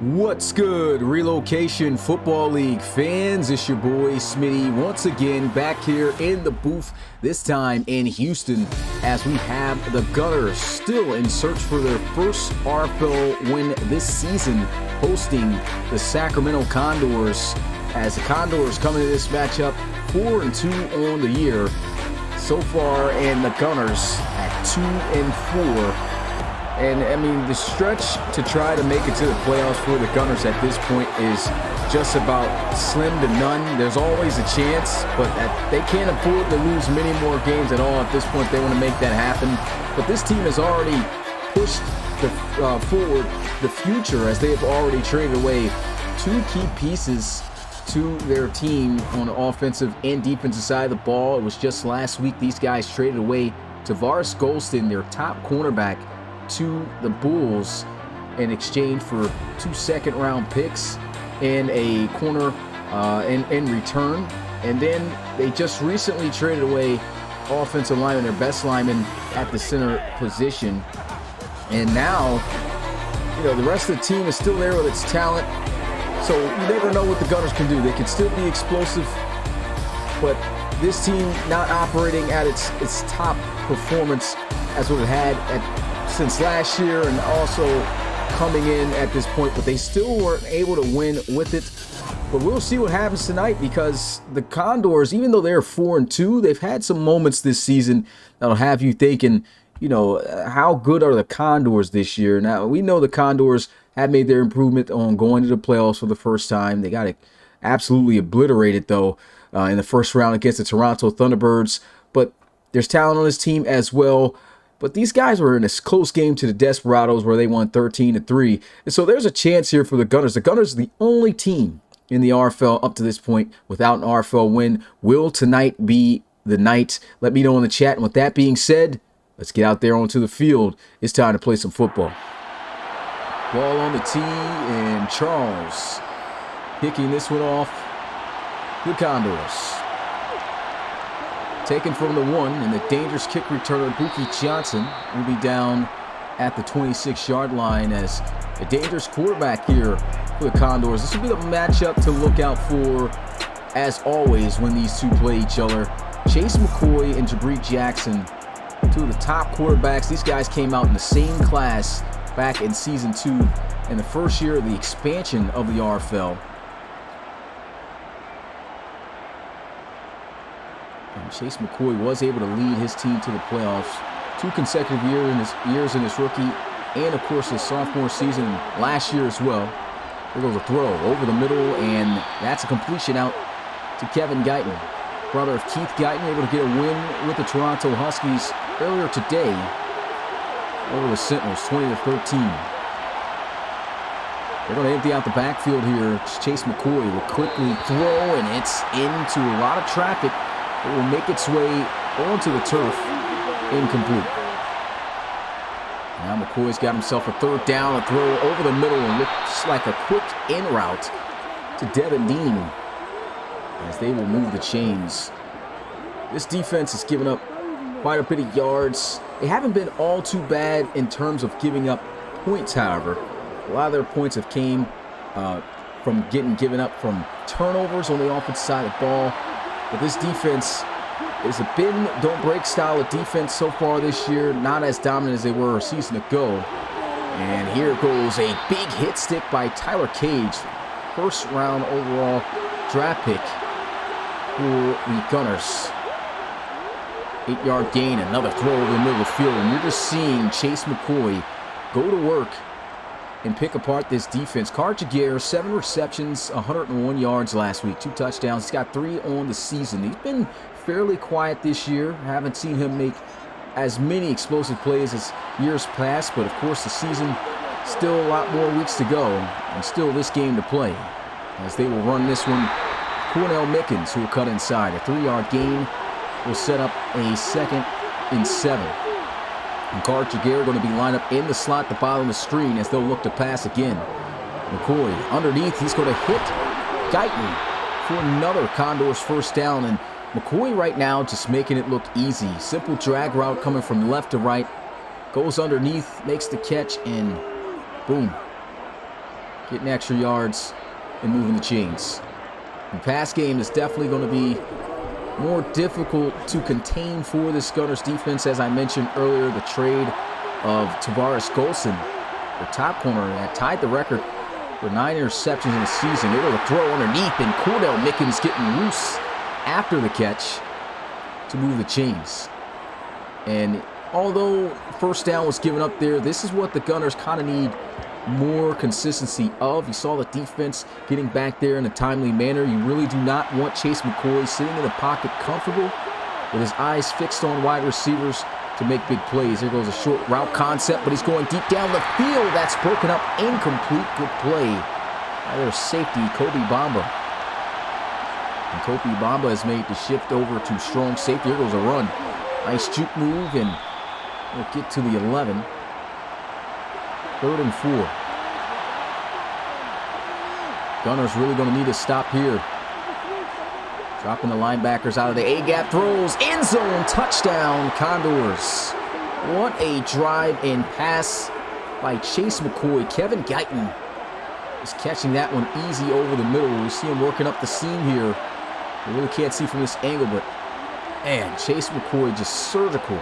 What's good, Relocation Football League fans? It's your boy Smitty once again back here in the booth, this time in Houston, as we have the Gunners still in search for their first RFL win this season, hosting the Sacramento Condors, as the Condors coming to this matchup 4-2 on the year so far, and the Gunners at 2-4. And I mean, the stretch to try to make it to the playoffs for the Gunners at this point is just about slim to none. There's always a chance, but they can't afford to lose many more games at all at this point. They want to make that happen. But this team has already pushed forward the future, as they have already traded away two key pieces to their team on the offensive and defensive side of the ball. It was just last week these guys traded away Tavares Golston, their top cornerback, to the Bulls in exchange for 2 second-round picks and a corner in return. And then they just recently traded away offensive lineman, their best lineman at the center position. And now, you know, the rest of the team is still there with its talent. So you never know what the Gunners can do. They can still be explosive, but this team not operating at its top performance as what it had since last year, and also coming in at this point, but they still weren't able to win with it. But we'll see what happens tonight, because the Condors, even though they're 4-2, they've had some moments this season that'll have you thinking, how good are the Condors this year? Now, we know the Condors have made their improvement on going to the playoffs for the first time. They got it absolutely obliterated, though, in the first round against the Toronto Thunderbirds. But there's talent on this team as well. But these guys were in a close game to the Desperados, where they won 13-3. And so there's a chance here for the Gunners. The Gunners are the only team in the RFL up to this point without an RFL win. Will tonight be the night? Let me know in the chat. And with that being said, let's get out there onto the field. It's time to play some football. Ball on the tee, and Charles picking this one off. The Condors. Taken from the 1, and the dangerous kick returner, Buki Johnson, will be down at the 26-yard line as a dangerous quarterback here for the Condors. This will be the matchup to look out for, as always, when these two play each other. Chase McCoy and Jabri Jackson, two of the top quarterbacks. These guys came out in the same class back in Season 2 in the first year of the expansion of the RFL. And Chase McCoy was able to lead his team to the playoffs 2 consecutive years in his rookie, and of course his sophomore season last year as well. There goes a throw over the middle, and that's a completion out to Kevin Guyton, brother of Keith Guyton, able to get a win with the Toronto Huskies earlier today over the Sentinels, 20-13. They're going to empty out the backfield here. Chase McCoy will quickly throw, and it's into a lot of traffic. It will make its way onto the turf. Incomplete. Now McCoy's got himself a 3rd down, a throw over the middle, and looks like a quick in route to Devin Dean as they will move the chains. This defense has given up quite a bit of yards. They haven't been all too bad in terms of giving up points, however. A lot of their points have came from getting given up from turnovers on the offensive side of the ball. But this defense is a bend, don't break style of defense so far this year. Not as dominant as they were a season ago. And here goes a big hit stick by Tyler Cage. 1st round overall draft pick for the Gunners. 8-yard gain, another throw over the middle of the field. And you're just seeing Chase McCoy go to work and pick apart this defense. Carjaguer, 7 receptions, 101 yards last week, 2 touchdowns. He's got 3 on the season. He's been fairly quiet this year. Haven't seen him make as many explosive plays as years past, but of course the season still a lot more weeks to go, and still this game to play. As they will run this one, Cornell Mickens, who will cut inside. A 3-yard gain will set up a 2nd and 7. And Carjaguer going to be lined up in the slot at the bottom of the screen as they'll look to pass again. McCoy underneath, he's going to hit Guyton for another Condors 1st down. And McCoy right now just making it look easy. Simple drag route coming from left to right. Goes underneath, makes the catch, and boom. Getting extra yards and moving the chains. The pass game is definitely going to be more difficult to contain for this Gunners defense. As I mentioned earlier, the trade of Tavares Golson, the top corner, that tied the record for 9 interceptions in the season. They're going to throw underneath, and Cornell Mickens getting loose after the catch to move the chains. And although 1st down was given up there, this is what the Gunners kind of need more consistency of. You saw the defense getting back there in a timely manner. You really do not want Chase McCoy sitting in the pocket comfortable with his eyes fixed on wide receivers to make big plays. There goes a short route concept, but he's going deep down the field. That's broken up, incomplete. Good play by their safety, Kobe Bamba. And Kobe Bamba has made the shift over to strong safety. Here goes a run. Nice juke move, and we'll get to the 11. 3rd and 4. Gunners really going to need a stop here. Dropping the linebackers out of the A-gap, throws, end zone, touchdown, Condors. What a drive and pass by Chase McCoy. Kevin Guyton is catching that one easy over the middle. We see him working up the seam here. We really can't see from this angle, but man, Chase McCoy just surgical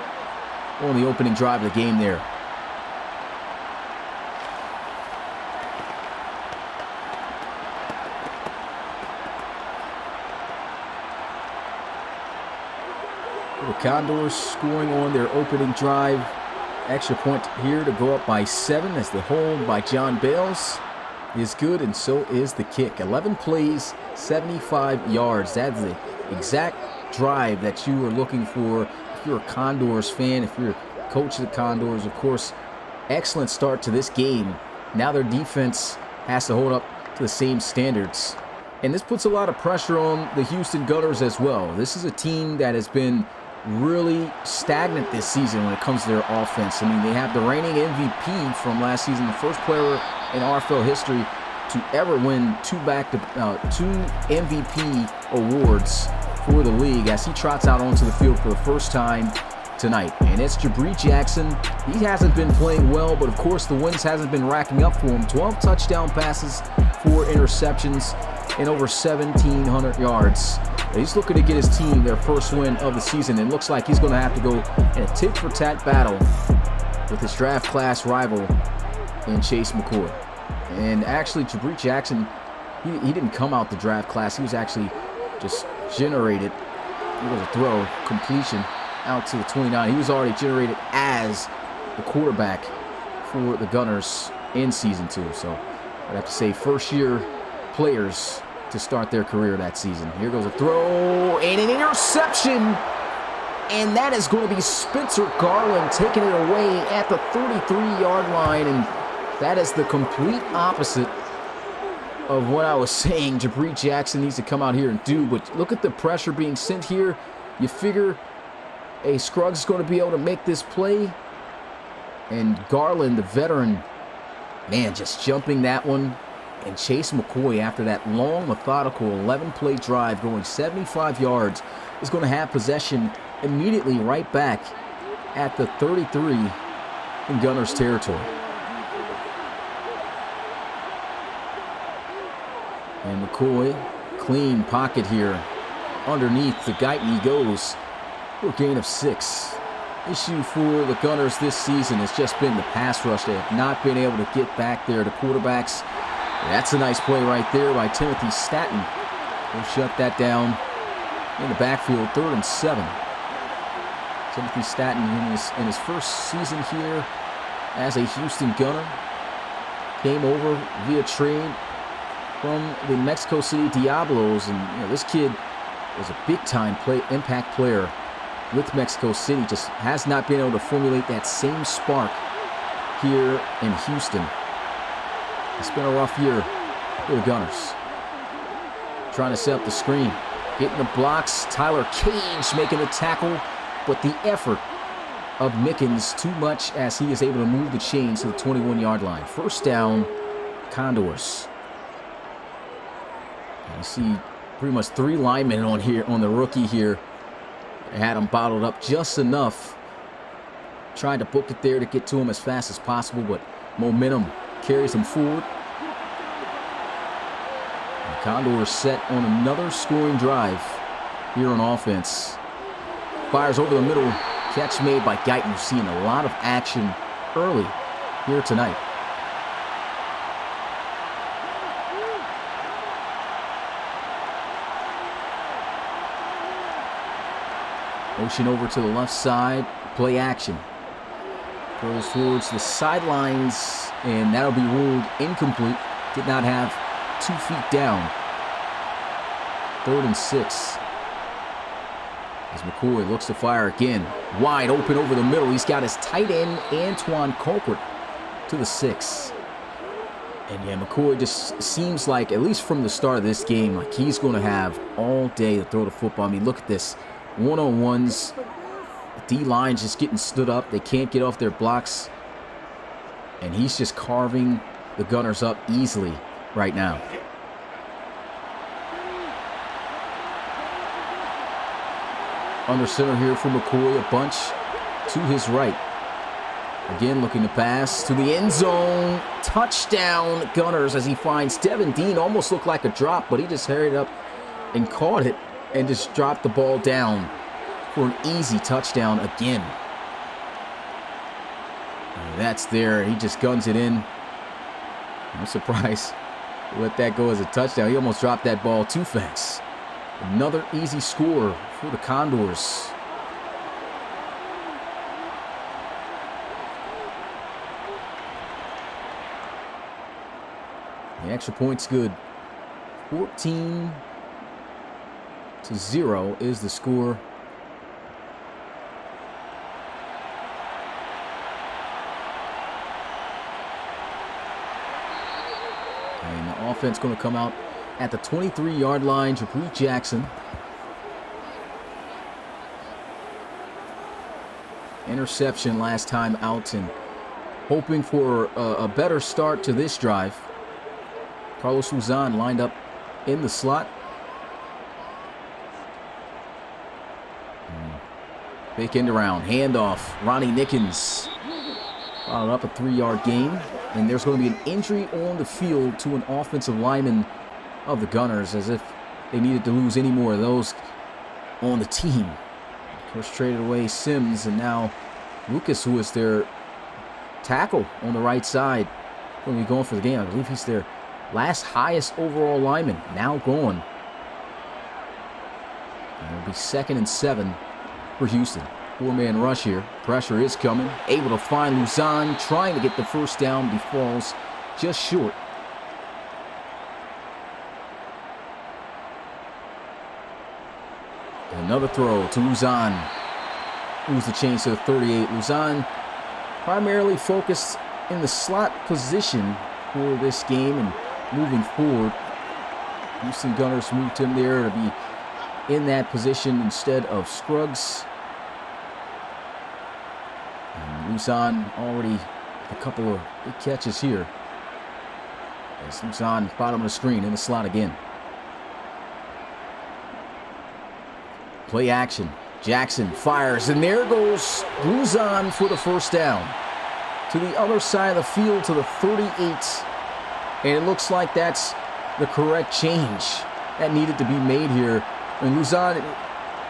on the opening drive of the game there. The Condors scoring on their opening drive. Extra point here to go up by 7 as the hold by John Bales is good, and so is the kick. 11 plays, 75 yards. That's the exact drive that you are looking for if you're a Condors fan, if you're a coach of the Condors. Of course, excellent start to this game. Now their defense has to hold up to the same standards. And this puts a lot of pressure on the Houston Gunners as well. This is a team that has been really stagnant this season when it comes to their offense. I mean, they have the reigning MVP from last season, the first player in RFL history to ever win two MVP awards for the league as he trots out onto the field for the first time tonight. And it's Jabri Jackson. He hasn't been playing well, but of course the wins hasn't been racking up for him. 12 touchdown passes, 4 interceptions, and over 1,700 yards. He's looking to get his team their first win of the season, and looks like he's going to have to go in a tit-for-tat battle with his draft class rival in Chase McCoy. And actually, Jabri Jackson, he didn't come out the draft class. He was actually just generated. It was a throw, completion out to the 29. He was already generated as the quarterback for the Gunners in Season 2. So I'd have to say first-year players to start their career that season. Here goes a throw and an interception, and that is going to be Spencer Garland taking it away at the 33-yard line, and that is the complete opposite of what I was saying Jabri Jackson needs to come out here and do. But look at the pressure being sent here. You figure a Scruggs is going to be able to make this play, and Garland, the veteran, man, just jumping that one. And Chase McCoy, after that long, methodical 11-play drive going 75 yards, is going to have possession immediately right back at the 33 in Gunners territory. And McCoy, clean pocket here. Underneath the Guyton he goes for a gain of 6. Issue for the Gunners this season has just been the pass rush. They have not been able to get back there to quarterbacks. That's a nice play right there by Timothy Staton. He'll shut that down in the backfield, 3rd and 7. Timothy Staton in his first season here as a Houston Gunner came over via trade from the Mexico City Diablos, and this kid was a big-time impact player with Mexico City. Just has not been able to formulate that same spark here in Houston. It's been a rough year for the Gunners. Trying to set up the screen. Hitting the blocks. Tyler Cage making the tackle. But the effort of Mickens too much as he is able to move the chains to the 21-yard line. First down, Condors. And you see pretty much 3 linemen on the rookie here. They had him bottled up just enough. Trying to book it there to get to him as fast as possible, but momentum carries him forward. And Condors set on another scoring drive here on offense. Fires over the middle. Catch made by Guyton. We're seeing a lot of action early here tonight. Motion over to the left side. Play action. Goes towards the sidelines, and that'll be ruled incomplete. Did not have 2 feet down. 3rd and 6. As McCoy looks to fire again. Wide open over the middle. He's got his tight end, Antoine Colquitt, to the 6. And yeah, McCoy just seems like, at least from the start of this game, like he's going to have all day to throw the football. I mean, look at this. One-on-ones. D-line just getting stood up. They can't get off their blocks. And he's just carving the Gunners up easily right now. Under center here for McCoy, a bunch to his right. Again, looking to pass to the end zone. Touchdown, Gunners, as he finds Devin Dean. Almost looked like a drop, but he just hurried up and caught it and just dropped the ball down for an easy touchdown again. That's there. He just guns it in. I'm surprised he let that go as a touchdown. He almost dropped that ball too fast. Another easy score for the Condors. The extra point's good. 14-0 is the score. And the offense going to come out at the 23-yard line. Jabri Jackson. Interception last time out, and hoping for a better start to this drive. Carlos Luzon lined up in the slot. Fake end around, handoff. Ronnie Nickens followed up a 3-yard gain. And there's going to be an injury on the field to an offensive lineman of the Gunners, as if they needed to lose any more of those on the team. Of course, traded away Sims, and now Lucas, who is their tackle on the right side, going to be going for the game. I believe he's their last highest overall lineman, now gone. And it'll be 2nd and 7 for Houston. 4-man rush here. Pressure is coming. Able to find Luzon, trying to get the first down, but he falls just short. Another throw to Luzon. Moves the chains to the 38. Luzon primarily focused in the slot position for this game and moving forward. Houston Gunners moved him there to be in that position instead of Scruggs. And Luzon already a couple of big catches here. As Luzon bottom of the screen in the slot again. Play action. Jackson fires, and there goes Luzon for the first down. To the other side of the field, to the 38. And it looks like that's the correct change that needed to be made here. And Luzon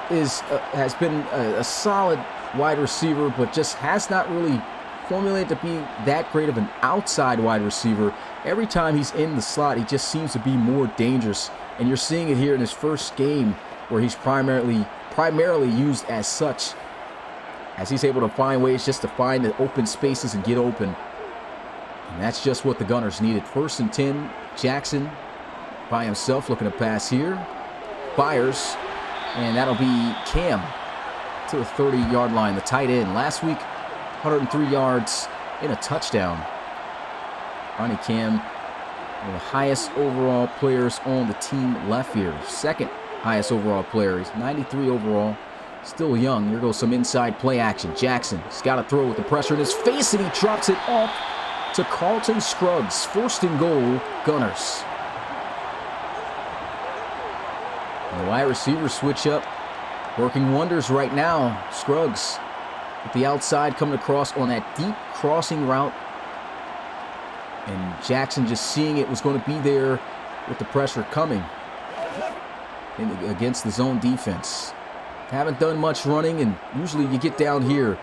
has been a solid wide receiver, but just has not really formulated to be that great of an outside wide receiver. Every time he's in the slot, he just seems to be more dangerous. And you're seeing it here in his first game, where he's primarily used as such, as he's able to find ways just to find the open spaces and get open. And that's just what the Gunners needed. 1st and 10, Jackson by himself looking to pass here. Fires, and that'll be Cam to the 30-yard line, the tight end. Last week, 103 yards and a touchdown. Ronnie Cam, one of the highest overall players on the team left here. 2nd highest overall player. He's 93 overall. Still young. Here goes some inside play action. Jackson, he's got to throw with the pressure in his face, and he drops it off to Carlton Scruggs. 1st and goal, Gunners. And the wide receiver switch up, working wonders right now. Scruggs with the outside coming across on that deep crossing route. And Jackson just seeing it was going to be there with the pressure coming against the zone defense. Haven't done much running, and usually you get down here,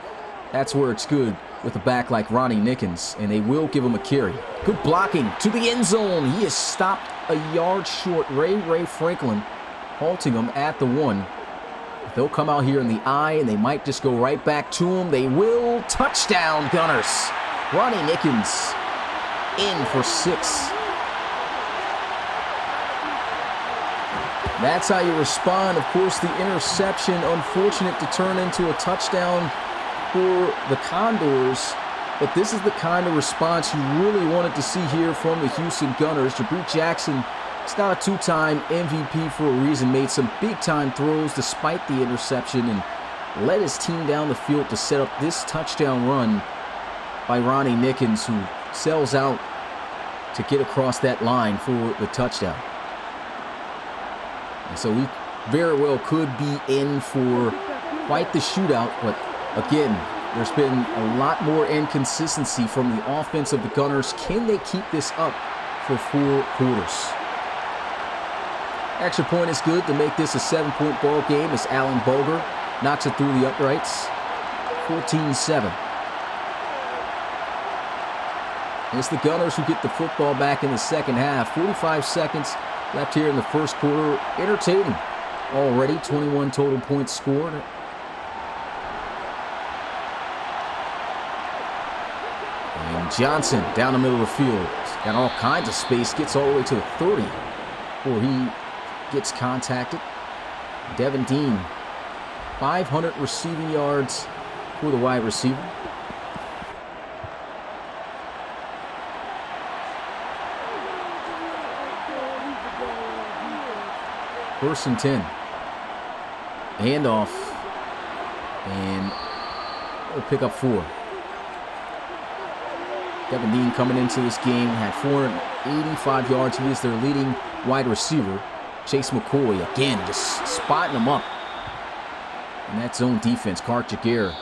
that's where it's good with a back like Ronnie Nickens, and they will give him a carry. Good blocking to the end zone. He is stopped a yard short. Ray Franklin halting him at the 1. They'll come out here in the eye, and they might just go right back to him. They will. Touchdown, Gunners. Ronnie Nickens in for 6. That's how you respond. Of course, the interception, unfortunate to turn into a touchdown for the Condors. But this is the kind of response you really wanted to see here from the Houston Gunners. Jabri Jackson is not a 2-time MVP for a reason. Made some big-time throws despite the interception and led his team down the field to set up this touchdown run by Ronnie Nickens, who sells out to get across that line for the touchdown. And so we very well could be in for quite the shootout, but again, there's been a lot more inconsistency from the offense of the Gunners. Can they keep this up for 4 quarters? Extra point is good to make this a 7-point ball game as Alan Bulger knocks it through the uprights. 14-7. It's the Gunners who get the football back in the second half. 45 seconds left here in the first quarter. Entertaining already. 21 total points scored. And Johnson down the middle of the field. He's got all kinds of space. Gets all the way to the 30 before he gets contacted. Devin Dean, 500 receiving yards for the wide receiver. First and 10. Handoff. And we'll pick up 4. Devin Dean coming into this game had 485 yards. He is their leading wide receiver. Chase McCoy, again, just spotting him up. And that zone defense, Clark Jaguar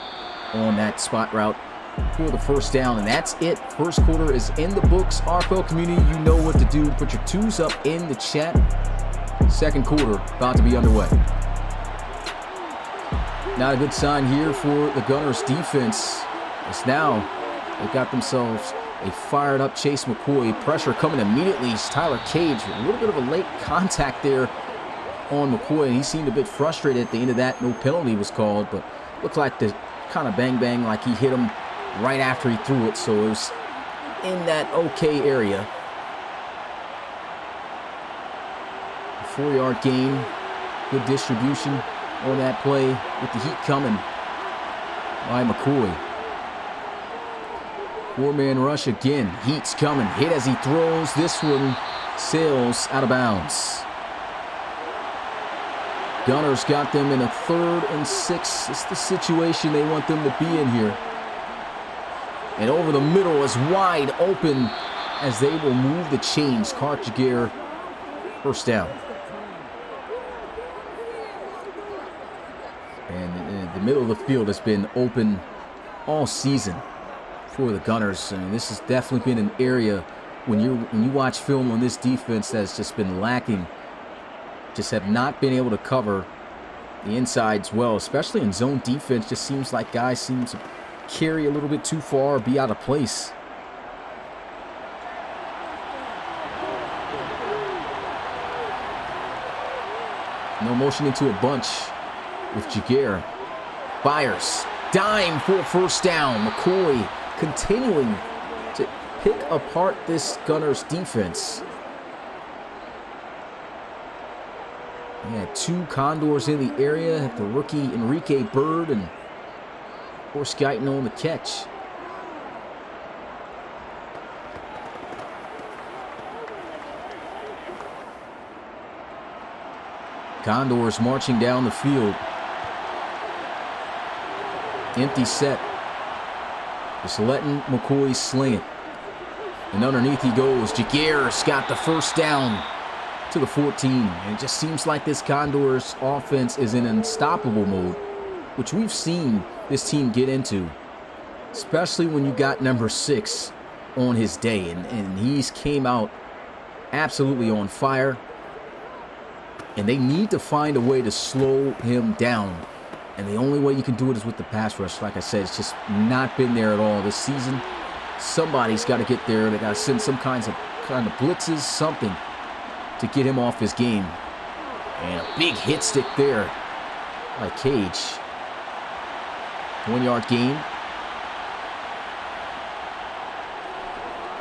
on that spot route for the first down. And that's it. First quarter is in the books. RFL community, you know what to do. Put your 2s up in the chat. Second quarter about to be underway. Not a good sign here for the Gunners defense. It's now they've got themselves a fired up Chase McCoy. Pressure coming immediately. It's Tyler Cage. A little bit of a late contact there on McCoy. He seemed a bit frustrated at the end of that. No penalty was called, but looked like the kind of bang bang like he hit him right after he threw it. So it was in that okay area. 4-yard gain. Good distribution on that play with the heat coming by McCoy. 4-man rush again. Heat's coming. Hit as he throws. This one sails out of bounds. Gunners got them in a 3rd and 6. It's the situation they want them to be in here. And over the middle is wide open as they will move the chains. Clark Jaguar, first down. And the middle of the field has been open all season for the Gunners. And this has definitely been an area when you watch film on this defense that's just been lacking. Just have not been able to cover the insides well, especially in zone defense. Just seems like guys seem to carry a little bit too far or be out of place. No motion into a bunch with Jaguar. Fires. Dime for first down. McCoy continuing to pick apart this Gunners defense. He had 2 Condors in the area. The rookie Enrique Bird and of course Guyton on the catch. Condors marching down the field. Empty set. Just letting McCoy sling it. And underneath he goes. Jaguar's got the first down to the 14. And it just seems like this Condors offense is in unstoppable mode, which we've seen this team get into, especially when you got number 6 on his day. And he's came out absolutely on fire. And they need to find a way to slow him down. And the only way you can do it is with the pass rush. Like I said, it's just not been there at all this season. Somebody's got to get there. They got to send some kind of blitzes, something to get him off his game. And a big hit stick there by Cage. 1-yard gain.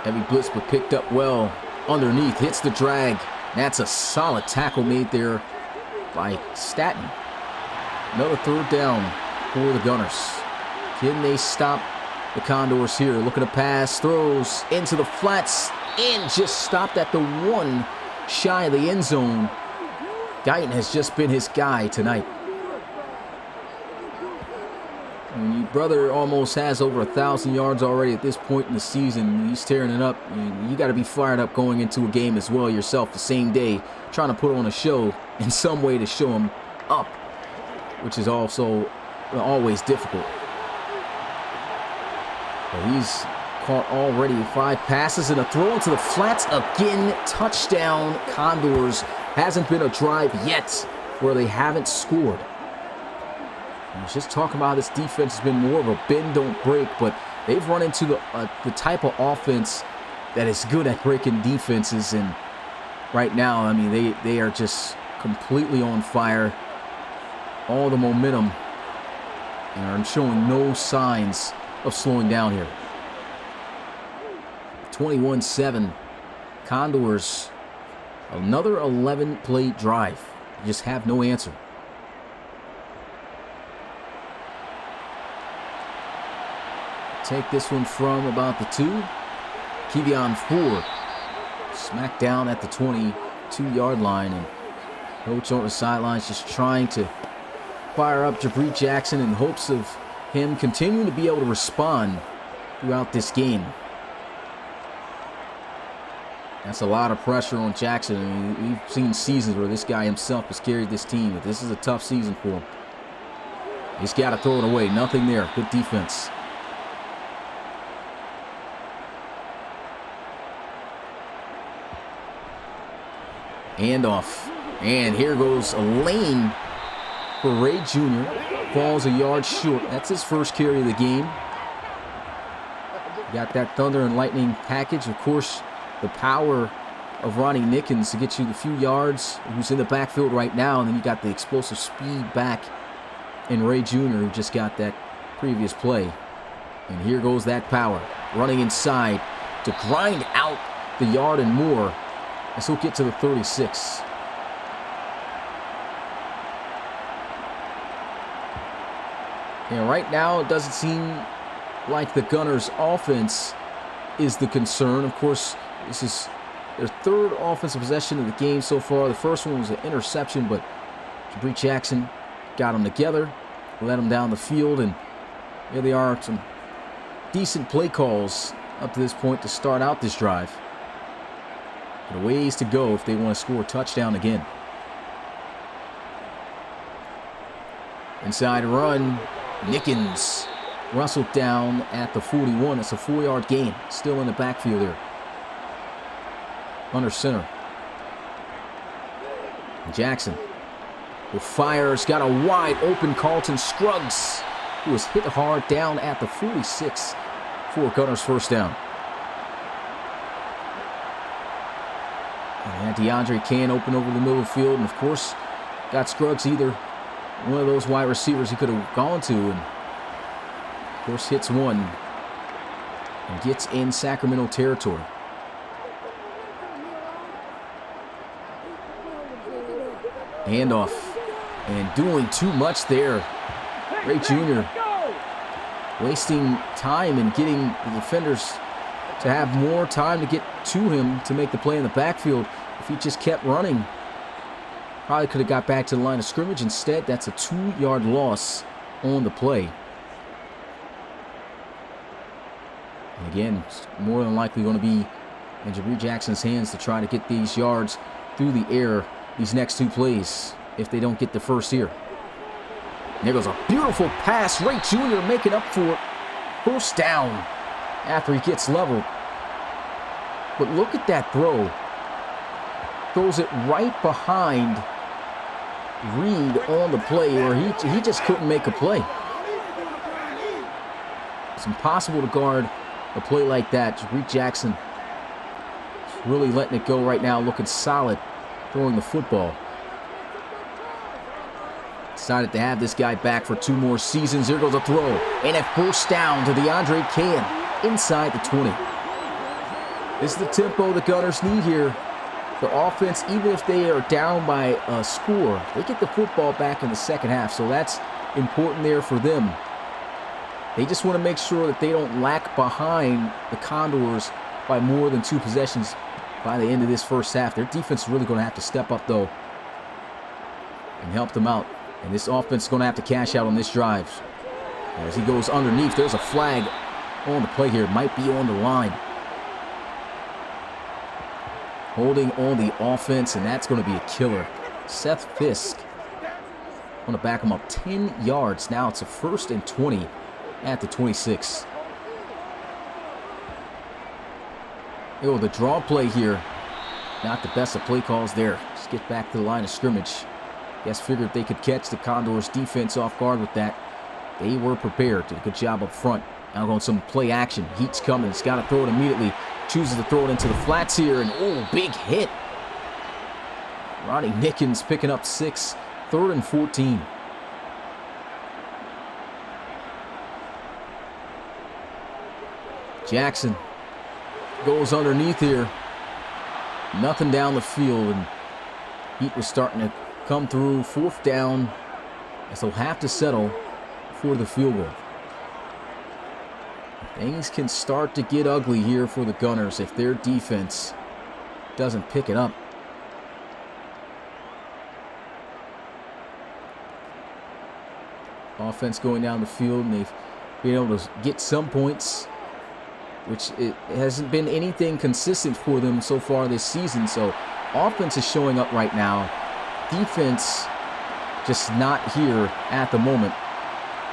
Heavy blitz, but picked up well underneath. Hits the drag. That's a solid tackle made there by Staten. Another 3rd down for the Gunners. Can they stop the Condors here? Looking to pass, throws into the flats, and just stopped at the 1 shy of the end zone. Guyton has just been his guy tonight. And your brother almost has over 1,000 yards already at this point in the season. He's tearing it up. You got to be fired up going into a game as well yourself the same day, trying to put on a show in some way to show him up, which is also always difficult. But he's caught already 5 passes and a throw into the flats again. Touchdown Condors. Hasn't been a drive yet where they haven't scored. I was just talking about this defense has been more of a bend don't break, but they've run into the type of offense that is good at breaking defenses, and right now, I mean, they are just completely on fire. All the momentum, and are showing no signs of slowing down here. 21-7. Condors, another 11-play drive. You just have no answer. Take this one from about the 2. Kevion Ford smacked down at the 22-yard line, and coach on the sidelines just trying to fire up Jabri Jackson in hopes of him continuing to be able to respond throughout this game. That's a lot of pressure on Jackson. I mean, we've seen seasons where this guy himself has carried this team, but this is a tough season for him. He's got to throw it away. Nothing there. Good defense. Handoff. And here goes a lane for Ray Jr. Falls a yard short. That's his first carry of the game. Got that thunder and lightning package. Of course, the power of Ronnie Nickens to get you the few yards, who's in the backfield right now. And then you got the explosive speed back in Ray Jr., who just got that previous play. And here goes that power. Running inside to grind out the yard and more. As he'll get to the 36. And right now, it doesn't seem like the Gunners' offense is the concern. Of course, this is their third offensive possession of the game so far. The first one was an interception, but Jabri Jackson got them together, led them down the field, and here they are. Some decent play calls up to this point to start out this drive. But a ways to go if they want to score a touchdown again. Inside run. Nickens rustled down at the 41. It's a 4-yard gain. Still in the backfield here. Under center. Jackson with fires. Got a wide open Carlton Scruggs, who was hit hard down at the 46 for Gunners' first down. And DeAndre Can open over the middle of the field. And of course, got Scruggs either one of those wide receivers he could have gone to, and of course hits one and gets in Sacramento territory. Handoff, and doing too much there. Ray Jr. wasting time and getting the defenders to have more time to get to him to make the play in the backfield. If he just kept running, probably could have got back to the line of scrimmage. Instead, that's a 2-yard loss on the play. And again, it's more than likely going to be in Jabri Jackson's hands to try to get these yards through the air these next 2 plays if they don't get the first here. And there goes a beautiful pass. Ray Jr. making up for it. First down after he gets leveled. But look at that throw. Throws it right behind Reed on the play where he just couldn't make a play. It's impossible to guard a play like that. Jabri Jackson is really letting it go right now, looking solid, throwing the football. Decided to have this guy back for 2 more seasons. Here goes a throw. And a first down to DeAndre Can inside the 20. This is the tempo the Gunners need here. The offense, even if they are down by a score, they get the football back in the second half. So that's important there for them. They just want to make sure that they don't lag behind the Condors by more than 2 possessions by the end of this first half. Their defense is really going to have to step up, though, and help them out. And this offense is going to have to cash out on this drive. As he goes underneath, there's a flag on the play here. It might be on the line. Holding on the offense, and that's going to be a killer. Seth Fisk going to back him up 10 yards. Now it's a 1st and 20 at the 26. Oh, the draw play here. Not the best of play calls there. Just get back to the line of scrimmage. Guess figured they could catch the Condors defense off guard with that. They were prepared. Did a good job up front. Now going some play action. Heat's coming. He's got to throw it immediately. chooses to throw it into the flats here, and oh, big hit. Ronnie Mickens picking up 6, 3rd and 14. Jackson goes underneath here. Nothing down the field, and heat was starting to come through. 4th down, as they'll have to settle for the field goal. Things can start to get ugly here for the Gunners if their defense doesn't pick it up. Offense going down the field, and they've been able to get some points, which it hasn't been anything consistent for them so far this season. So offense is showing up right now. Defense just not here at the moment.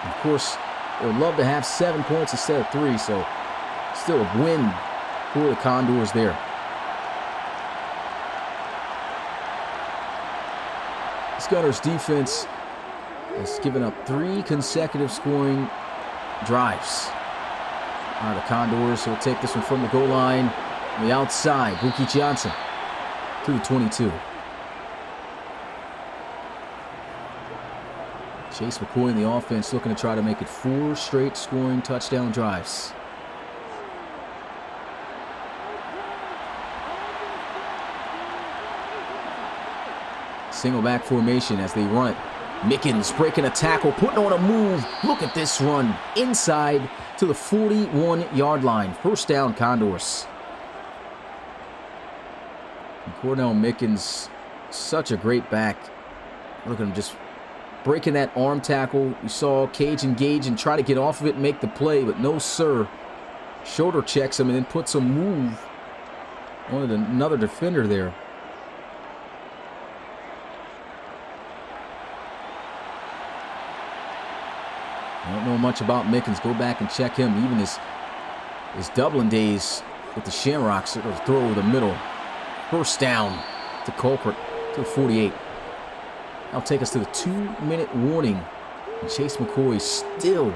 Of course, they would love to have 7 points instead of 3, so still a win for the Condors there. This Gunners defense has given up 3 consecutive scoring drives. All right, the Condors will take this one from the goal line on the outside. Buki Johnson to the 22. Chase McCoy in the offense looking to try to make it 4 straight scoring touchdown drives. Single back formation as they run it. Mickens breaking a tackle, putting on a move. Look at this run inside to the 41-yard line. 1st down, Condors. And Cornell Mickens, such a great back. Look at him just breaking that arm tackle. You saw Cage engage and try to get off of it and make the play, but no sir. Shoulder checks him and then puts a move on another defender there. I don't know much about Mickens. Go back and check him. Even his Dublin days with the Shamrocks, it'll throw over the middle. 1st down to Culprit to the 48. That'll take us to the 2-minute warning. And Chase McCoy still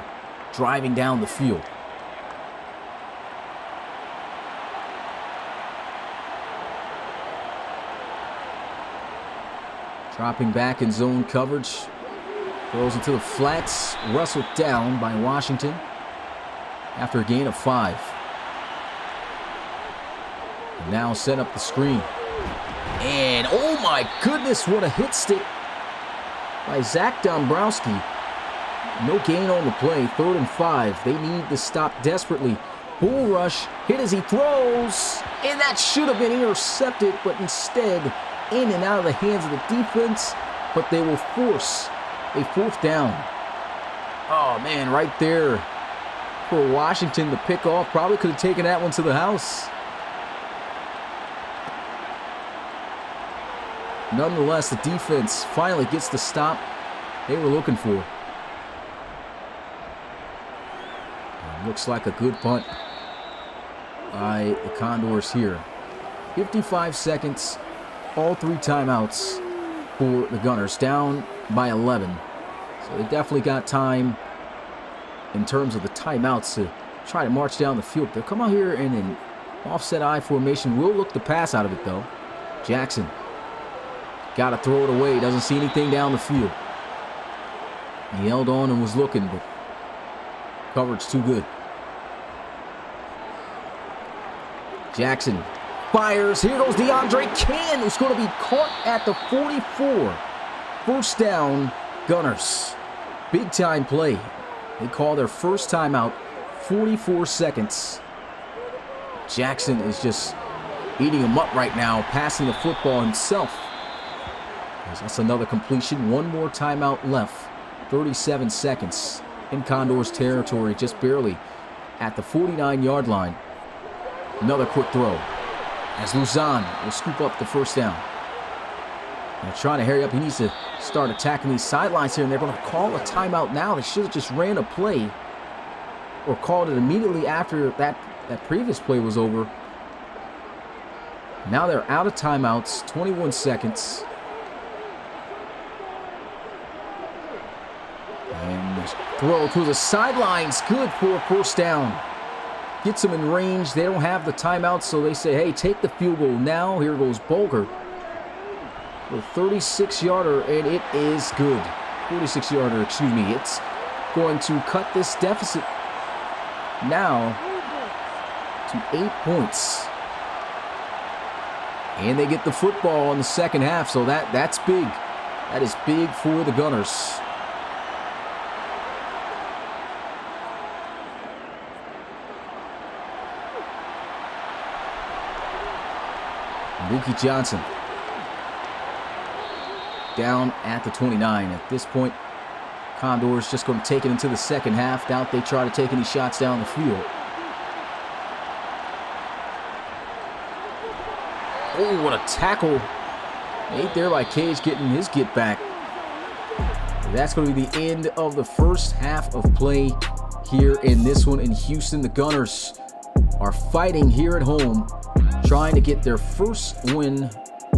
driving down the field. Dropping back in zone coverage. Throws into the flats. Wrestled down by Washington after a gain of 5. And now set up the screen. And oh my goodness, what a hit stick by Zach Dombrowski. No gain on the play. 3rd and 5. They need to stop desperately. Bull rush. Hit as he throws. And that should have been intercepted, but instead in and out of the hands of the defense. But they will force a 4th down. Oh man, right there for Washington to pick off. Probably could have taken that one to the house. Nonetheless, the defense finally gets the stop they were looking for. And looks like a good punt by the Condors here. 55 seconds, all 3 timeouts for the Gunners, down by 11. So they definitely got time in terms of the timeouts to try to march down the field. They'll come out here in an offset I formation. Will look to pass out of it though. Jackson got to throw it away. Doesn't see anything down the field. He held on and was looking, but coverage too good. Jackson fires. Here goes DeAndre Cann, who's going to be caught at the 44. 1st down, Gunners. Big time play. They call their first timeout. 44 seconds. Jackson is just eating him up right now, passing the football himself. That's another completion. 1 more timeout left. 37 seconds in Condors territory, just barely at the 49-yard line. Another quick throw as Luzon will scoop up the 1st down. They're trying to hurry up. He needs to start attacking these sidelines here, and they're going to call a timeout now. They should have just ran a play or called it immediately after that previous play was over. Now they're out of timeouts, 21 seconds. And throw to the sidelines, good for a 1st down. gets them in range. They don't have the timeout, so they say, hey, take the field goal now. Here goes Bulger. A 36-yarder, and it is good. 46-yarder, excuse me. It's going to cut this deficit now to 8 points. And they get the football in the second half, so that's big. That is big for the Gunners. Mookie Johnson down at the 29. At this point, Condors just going to take it into the second half. Doubt they try to take any shots down the field. Oh, what a tackle. Made there by Cage, getting his get back. That's going to be the end of the first half of play here in this one in Houston. The Gunners are fighting here at home, trying to get their first win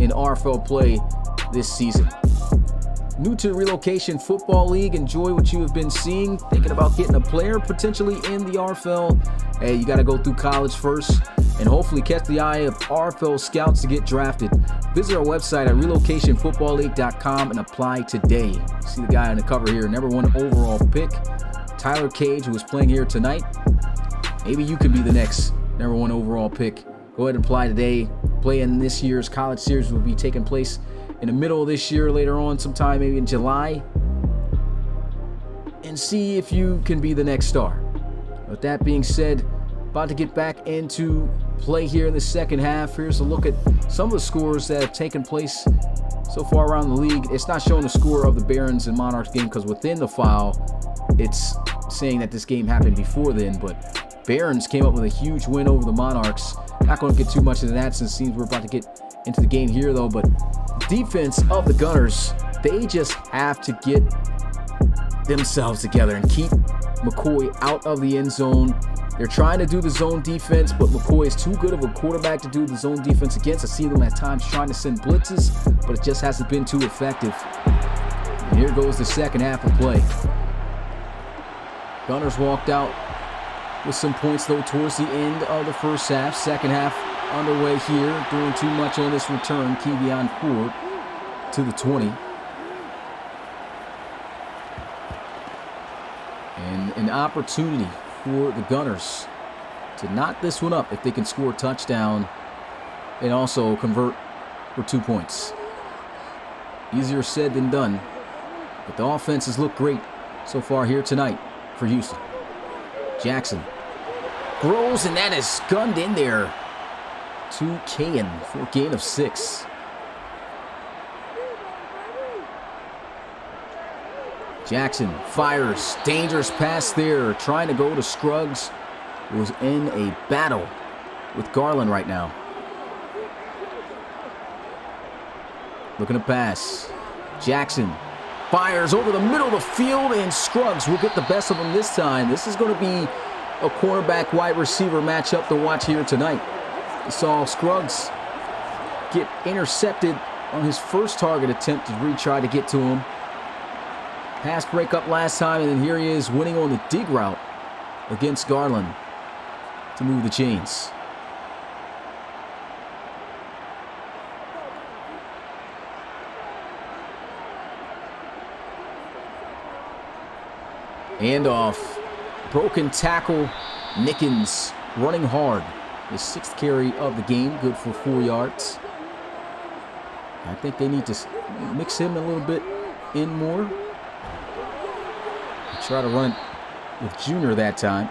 in RFL play this season. New to the Relocation Football League, enjoy what you have been seeing. Thinking about getting a player potentially in the RFL. Hey, you got to go through college first and hopefully catch the eye of RFL scouts to get drafted. Visit our website at relocationfootballleague.com and apply today. See the guy on the cover here, #1 overall pick, Tyler Cage, who is playing here tonight. Maybe you can be the next #1 overall pick. Go ahead and apply today. Play in this year's college series will be taking place in the middle of this year, later on sometime, maybe in July. And see if you can be the next star. With that being said, about to get back into play here in the second half. Here's a look at some of the scores that have taken place so far around the league. It's not showing the score of the Barons and Monarchs game because within the file, it's saying that this game happened before then. But Barons came up with a huge win over the Monarchs. Not going to get too much into that since it seems we're about to get into the game here, though. But defense of the Gunners, they just have to get themselves together and keep McCoy out of the end zone. They're trying to do the zone defense, but McCoy is too good of a quarterback to do the zone defense against. I see them at times trying to send blitzes, but it just hasn't been too effective. And here goes the second half of play. Gunners walked out with some points, though, towards the end of the first half. Second half underway here. Doing too much on this return. Kevion Ford to the 20. And an opportunity for the Gunners to knock this one up if they can score a touchdown and also convert for 2 points. Easier said than done, but the offense has looked great so far here tonight for Houston. Jackson throws, and that is gunned in there to Cahan for a gain of 6. Jackson fires, dangerous pass there, trying to go to Scruggs, who is in a battle with Garland right now. Looking to pass. Jackson fires over the middle of the field, and Scruggs will get the best of him this time. This is going to be a cornerback wide receiver matchup to watch here tonight. We saw Scruggs get intercepted on his first target attempt to retry to get to him. Pass breakup last time, and then here he is winning on the dig route against Garland to move the chains. Handoff. Broken tackle. Nickens running hard. His 6th carry of the game. Good for 4 yards. I think they need to mix him a little bit in more. Try to run it with Junior that time.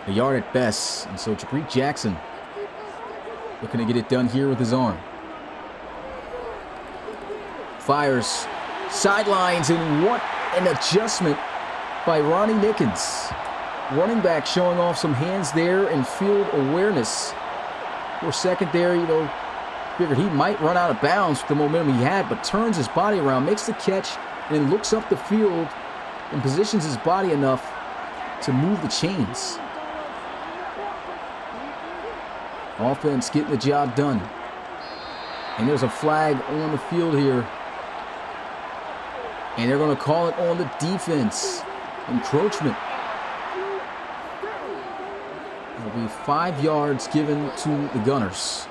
A yard at best. And so Jabri Jackson looking to get it done here with his arm. Fires. Sidelines, and what an adjustment by Ronnie Nickens. Running back showing off some hands there and field awareness. For a second there, figured he might run out of bounds with the momentum he had, but turns his body around, makes the catch, and then looks up the field and positions his body enough to move the chains. Offense getting the job done. And there's a flag on the field here. And they're going to call it on the defense. Encroachment. It'll be Only 5 yards given to the Gunners.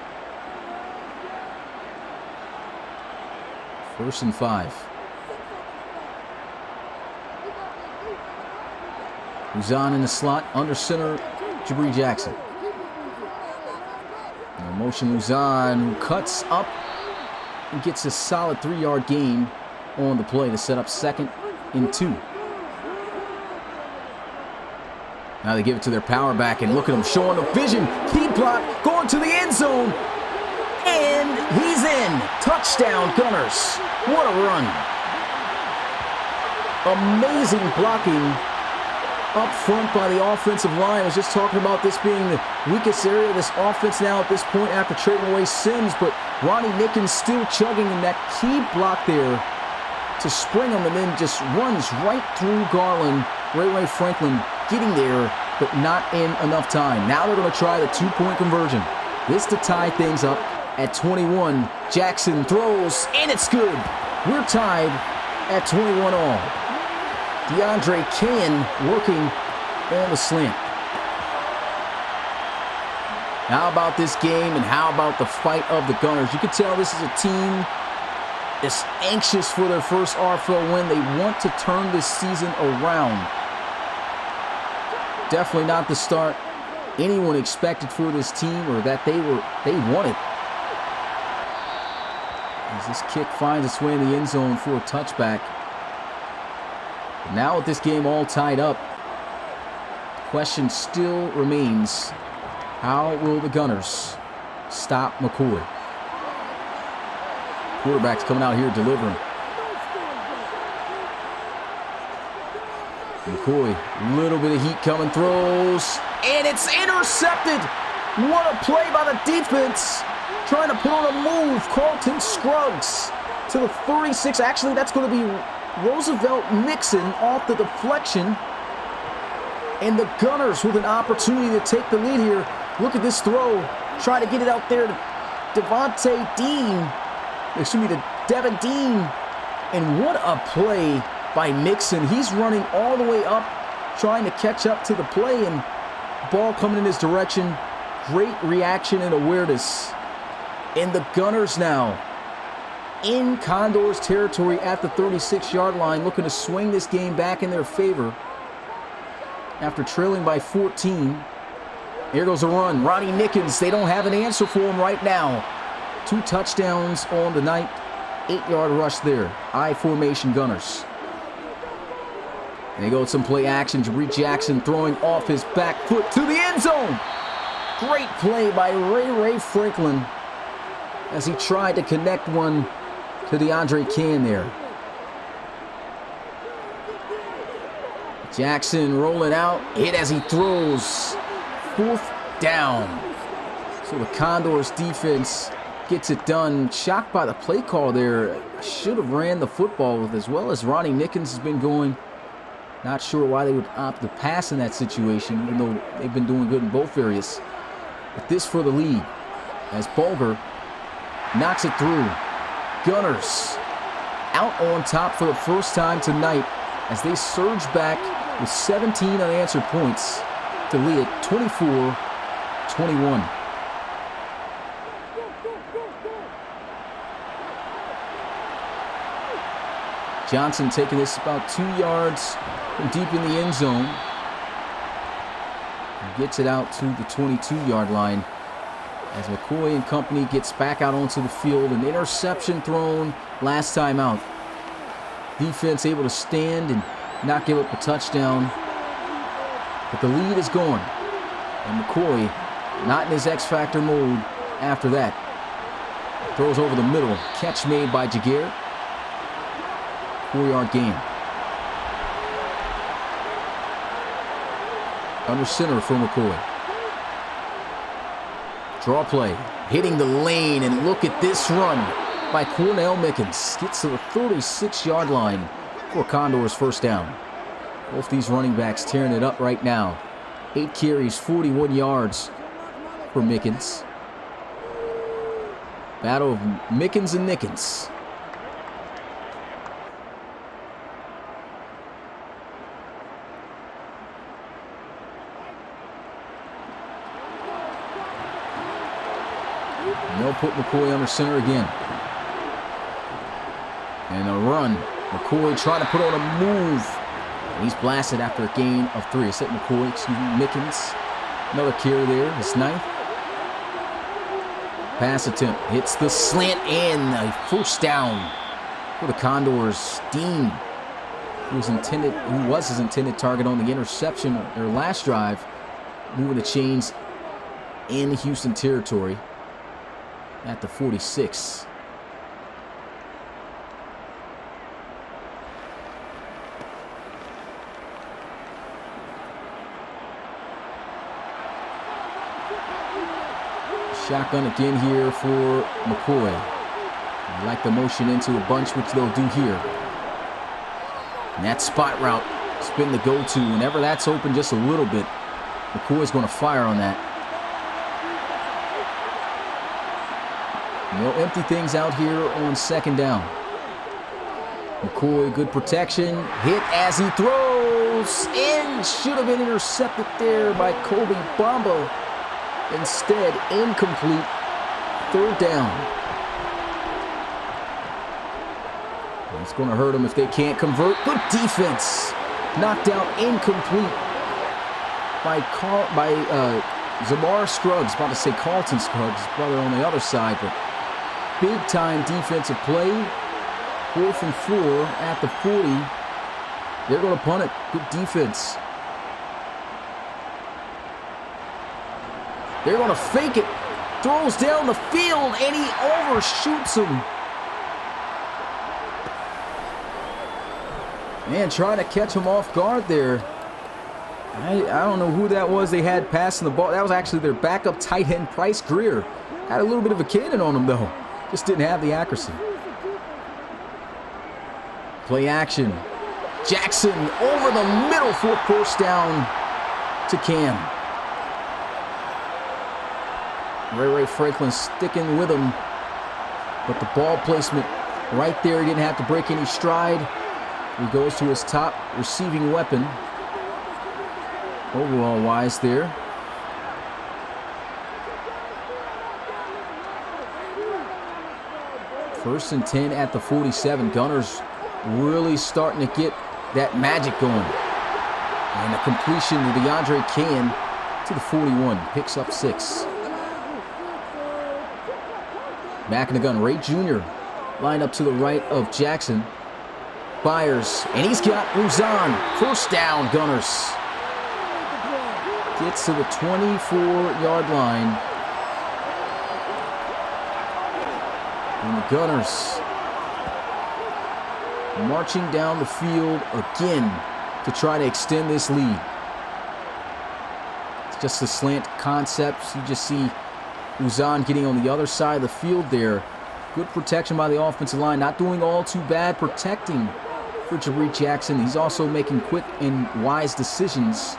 1st and 5. Uzan in the slot, under center, Jabri Jackson. Motion Uzan, who cuts up and gets a solid 3-yard gain on the play to set up 2nd and 2. Now they give it to their power back, and look at him showing the vision. Key block, going to the end zone. And he's in. Touchdown, Gunners. What a run. Amazing blocking up front by the offensive line. I was just talking about this being the weakest area of this offense now at this point after trading away Sims, but Ronnie Nickens still chugging in that key block there to spring him, and then just runs right through Garland. Ray Franklin getting there, but not in enough time. Now they're going to try the 2-point conversion. This to tie things up at 21. Jackson throws, and it's good. We're tied at 21 all. DeAndre Kane working on the slant. How about this game, and how about the fight of the Gunners? You can tell this is a team that's anxious for their first RFL win. They want to turn this season around. Definitely not the start anyone expected for this team, or that they wanted. As this kick finds its way in the end zone for a touchback. Now with this game all tied up, the question still remains, how will the Gunners stop McCoy? Quarterback's coming out here delivering. McCoy, little bit of heat coming, throws, and it's intercepted. What a play by the defense. Trying to put on a move. Carlton Scruggs to the 36. Actually, that's going to be Roosevelt Nixon off the deflection. And the Gunners with an opportunity to take the lead here. Look at this throw. Try to get it out there to Devin Dean. And what a play by Nixon. He's running all the way up, trying to catch up to the play, and ball coming in his direction. Great reaction and awareness. And the Gunners now in Condors territory at the 36-yard line, looking to swing this game back in their favor after trailing by 14. Here goes a run. Ronnie Nickens, they don't have an answer for him right now. 2 touchdowns on the night. 8-yard rush there. I formation Gunners. And they go with some play action. Jabri Jackson throwing off his back foot to the end zone. Great play by Ray Franklin as he tried to connect one to DeAndre Kane there. Jackson rolling out, hit as he throws. 4th down. So the Condors defense gets it done. Shocked by the play call there. Should have ran the football with, as well as Ronnie Nickens has been going. Not sure why they would opt to pass in that situation, even though they've been doing good in both areas. But this for the lead as Bulger knocks it through. Gunners out on top for the first time tonight as they surge back with 17 unanswered points to lead it 24-21. Johnson taking this about 2 yards from deep in the end zone. He gets it out to the 22-yard line as McCoy and company gets back out onto the field. An interception thrown last time out. Defense able to stand and not give up a touchdown. But the lead is gone. And McCoy not in his X-Factor mode after that. Throws over the middle. Catch made by Jaguar. 4-yard gain. Under center for McCoy. Draw play. Hitting the lane, and look at this run by Cornell Mickens. Gets to the 36-yard line for Condors first down. Both these running backs tearing it up right now. 8 carries, 41 yards for Mickens. Battle of Mickens and Nickens. And they'll put McCoy under center again. And a run. McCoy trying to put on a move. And he's blasted after a gain of 3. I said McCoy, excuse me, Mickens. Another carry there, his 9th. Pass attempt. Hits the slant and a first down for the Condors. Dean, who was his intended target on the interception or last drive, moving the chains in Houston territory at the 46. Shotgun again here for McCoy. They like the motion into a bunch, which they'll do here. And that spot route has been the go-to. Whenever that's open just a little bit, McCoy's going to fire on that. And they'll empty things out here on second down. McCoy, good protection. Hit as he throws. And should have been intercepted there by Colby Bamba. Instead, incomplete. Third down. It's going to hurt them if they can't convert. Good defense. Knocked out, incomplete by Zamar Scruggs. About to say Carlton Scruggs, his brother on the other side. But big-time defensive play. 4th and 4 at the 40. They're going to punt it. Good defense. They're going to fake it. Throws down the field, and he overshoots him. Man, trying to catch him off guard there. I don't know who that was they had passing the ball. That was actually their backup tight end, Price Greer. Had a little bit of a cannon on him, though. Just didn't have the accuracy. Play action. Jackson over the middle for first down to Cam. Ray Franklin sticking with him. But the ball placement right there, he didn't have to break any stride. He goes to his top receiving weapon. Overall wise there. First and 10 at the 47. Gunners really starting to get that magic going. And a completion to DeAndre Can to the 41. Picks up 6. Back in the gun, Ray Jr. lined up to the right of Jackson. Fires, and he's got Uzan. First down, Gunners. Gets to the 24-yard line. And the Gunners marching down the field again to try to extend this lead. It's just the slant concepts. You just see Uzan getting on the other side of the field there. Good protection by the offensive line. Not doing all too bad protecting for Jareet Jackson. He's also making quick and wise decisions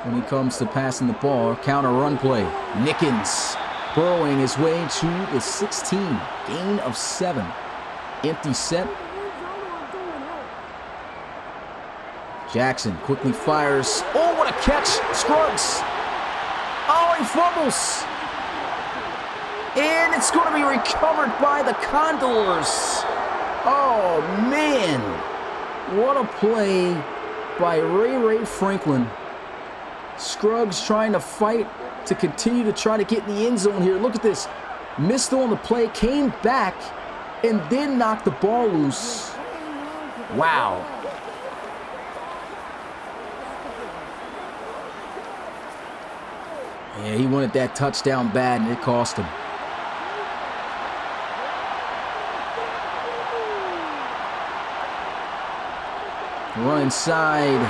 when it comes to passing the ball. Counter run play. Nickens burrowing his way to the 16. Gain of 7. Empty set. Jackson quickly fires. Oh, what a catch. Scruggs. Oh, he fumbles. And it's going to be recovered by the Condors. Oh, man. What a play by Ray Franklin. Scruggs trying to fight to continue to try to get in the end zone here. Look at this. Missed on the play, came back, and then knocked the ball loose. Wow. Yeah, he wanted that touchdown bad, and it cost him. Run inside.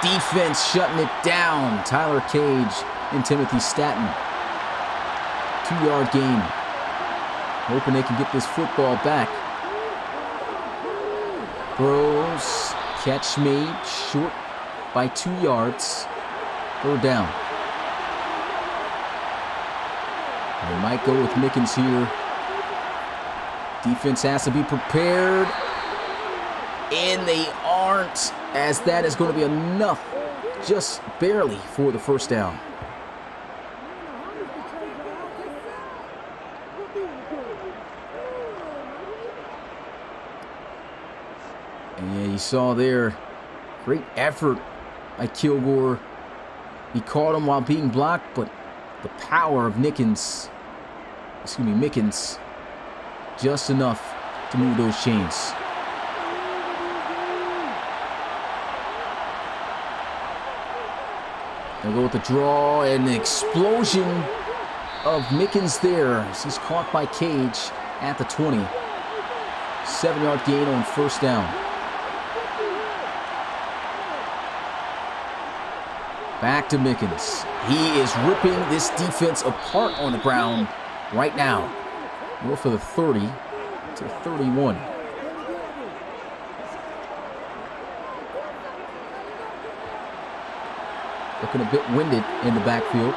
Defense shutting it down. Tyler Cage and Timothy Staton. 2-yard gain. Hoping they can get this football back. Throws. Catch made. Short by 2 yards. Third down. They might go with Mickens here. Defense has to be prepared. And they aren't, as that is going to be enough, just barely, for the first down. You saw there, great effort by Kilgore. He caught him while being blocked, but the power of Mickens, just enough to move those chains. They'll go with the draw and the explosion of Mickens there as he's caught by Cage at the 20. 7-yard gain on first down. Back to Mickens. He is ripping this defense apart on the ground right now. Go for the 30 to 31. Looking a bit winded in the backfield.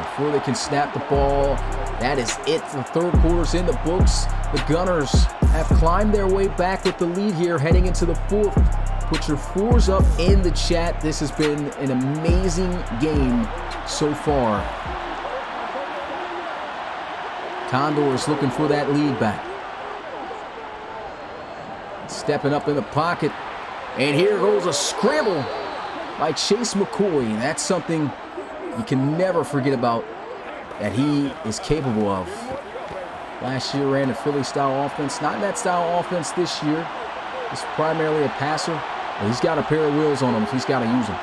Before they can snap the ball, that is it. The third quarter's in the books. The Gunners have climbed their way back with the lead here, heading into the fourth. Put your fours up in the chat. This has been an amazing game so far. Condors looking for that lead back. Stepping up in the pocket. And here goes a scramble by Chase McCoy. That's something you can never forget about that he is capable of. Last year ran a Philly-style offense. Not that style offense this year. It's primarily a passer. But he's got a pair of wheels on him. He's got to use them.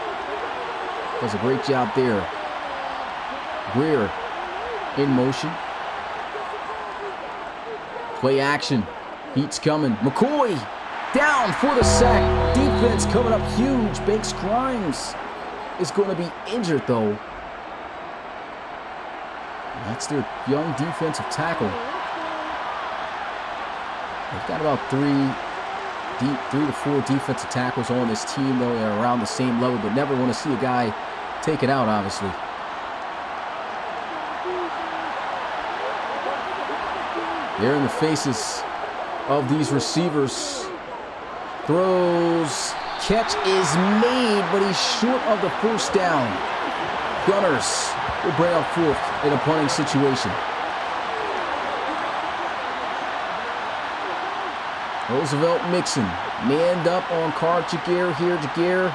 Does a great job there. Greer in motion. Play action. Heat's coming. McCoy down for the sack. Defense coming up huge. Banks Grimes is going to be injured, though. That's their young defensive tackle. They've got about three to four defensive tackles on this team, though. They're around the same level, but never want to see a guy take it out, obviously. They're in the faces of these receivers. Throws. Catch is made, but he's short of the first down. Gunners will bring up fourth in a punting situation. Roosevelt Mixon, manned up on Carl Jaguar here. Jaguar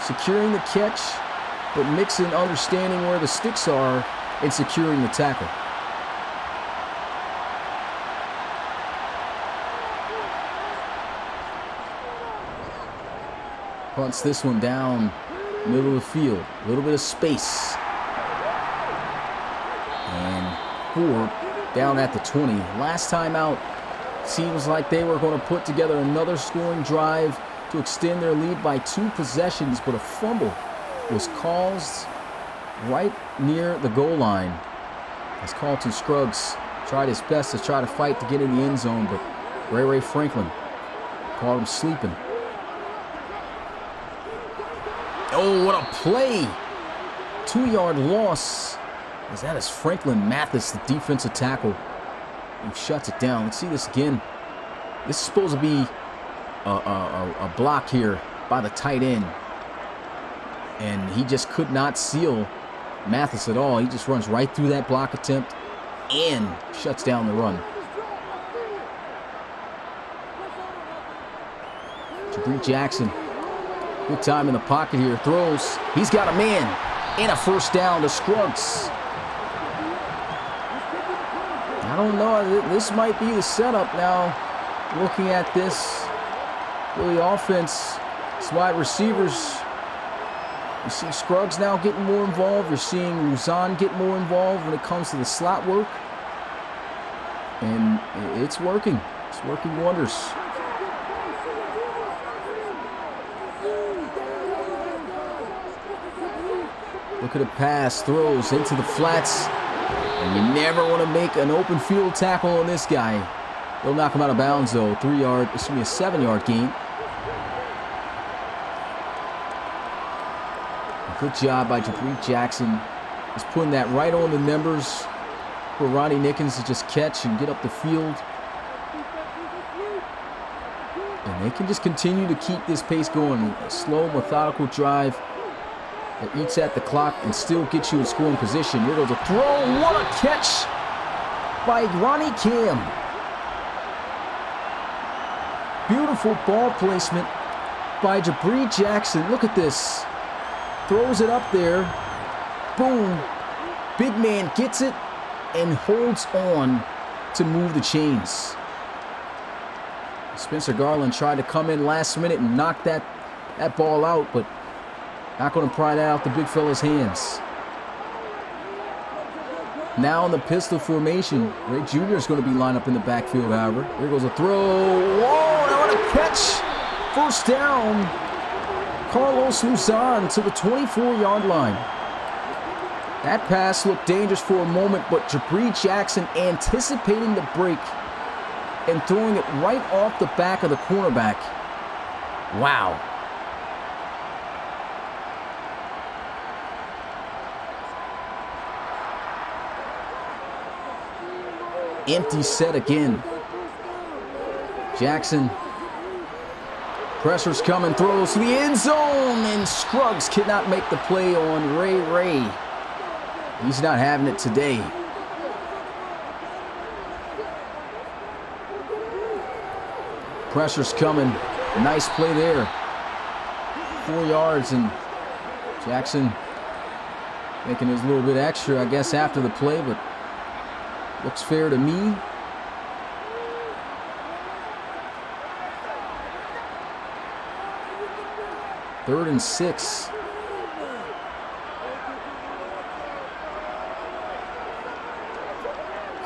securing the catch, but Mixon understanding where the sticks are and securing the tackle. Punts this one down, middle of the field. A little bit of space. And Ford down at the 20. Last time out, seems like they were going to put together another scoring drive to extend their lead by 2 possessions, but a fumble was caused right near the goal line. As Carlton Scruggs tried his best to try to fight to get in the end zone, but Ray Franklin caught him sleeping. Oh, what a play! 2-yard loss. As that is Franklin Mathis, the defensive tackle, who shuts it down. Let's see this again. This is supposed to be a block here by the tight end. And he just could not seal Mathis at all. He just runs right through that block attempt and shuts down the run. Jabri Jackson. Good time in the pocket here. Throws. He's got a man. And a first down to Scruggs. I don't know. This might be the setup now. Looking at this. Really offense. It's wide receivers. You see Scruggs now getting more involved. You're seeing Luzon get more involved when it comes to the slot work. And it's working. It's working wonders. Look at the pass, throws into the flats. And you never want to make an open field tackle on this guy. They'll knock him out of bounds, though. 7-yard gain. Good job by Jabri Jackson. He's putting that right on the numbers for Ronnie Nickens to just catch and get up the field. And they can just continue to keep this pace going. A slow, methodical drive that eats at the clock and still gets you in scoring position. Here goes a throw. What a catch by Ronnie Kim. Beautiful ball placement by Jabri Jackson. Look at this. Throws it up there. Boom. Big man gets it and holds on to move the chains. Spencer Garland tried to come in last minute and knock that ball out, but not going to pry that out the big fella's hands. Now in the pistol formation, Ray Jr. is going to be lined up in the backfield, however. Here goes a throw. Whoa, now what a catch. First down. Carlos Luzon to the 24-yard line. That pass looked dangerous for a moment, but Jabri Jackson anticipating the break and throwing it right off the back of the cornerback. Wow. Empty set again. Jackson. Pressure's coming, throws to the end zone, and Scruggs cannot make the play on Ray. He's not having it today. Pressure's coming. Nice play there. 4 yards, and Jackson making his little bit extra, I guess, after the play, but looks fair to me. Third and 6.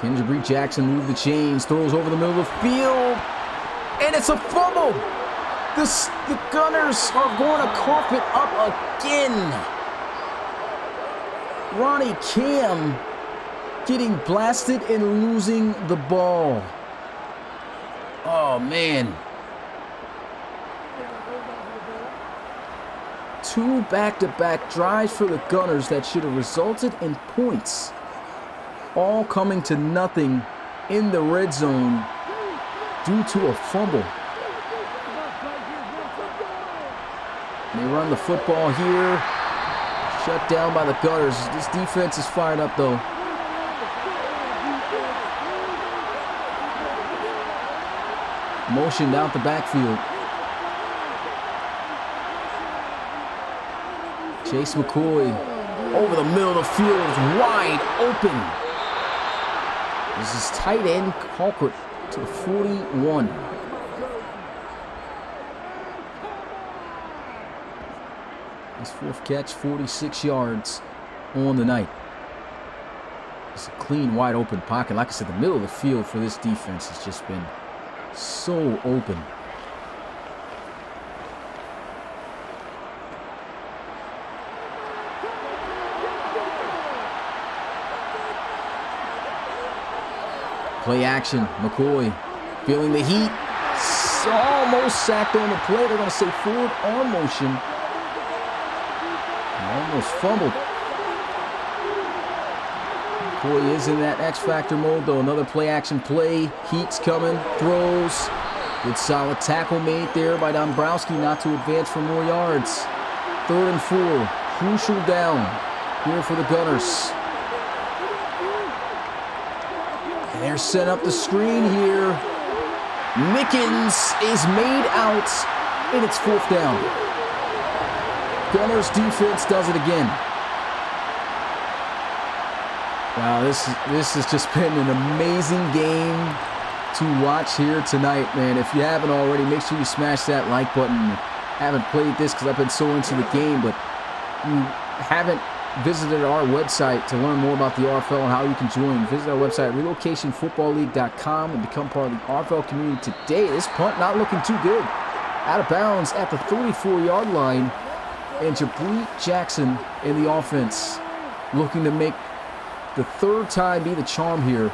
Can Jabri Jackson move the chains? Throws over the middle of the field. And it's a fumble. The Gunners are going to cough it up again. Ronnie Cam getting blasted and losing the ball. Oh, man. 2 back-to-back drives for the Gunners that should have resulted in points. All coming to nothing in the red zone due to a fumble. They run the football here. Shut down by the Gunners. This defense is fired up, though. Motioned out the backfield. Chase McCoy over the middle of the field is wide open. This is tight end Colquitt to the 41. His 4th catch, 46 yards on the night. It's a clean, wide open pocket. Like I said, the middle of the field for this defense has just been so open. Play action, McCoy feeling the heat. Almost sacked on the play. They're going to say forward arm motion. Almost fumbled. McCoy is in that X-Factor mode, though. Another play action play. Heat's coming. Throws. Good solid tackle made there by Dombrowski not to advance for more yards. 3rd and 4. Crucial down here for the Gunners. And they're set up the screen here. Mickens is made out, and it's 4th down. Gunners defense does it again. Wow, this has just been an amazing game to watch here tonight, man. If you haven't already, make sure you smash that like button. I haven't played this because I've been so into the game, but you haven't visited our website to learn more about the RFL and how you can join. Visit our website, relocationfootballleague.com, and become part of the RFL community today. This punt not looking too good. Out of bounds at the 34-yard line. And Jabri Jackson in the offense looking to make the 3rd time be the charm here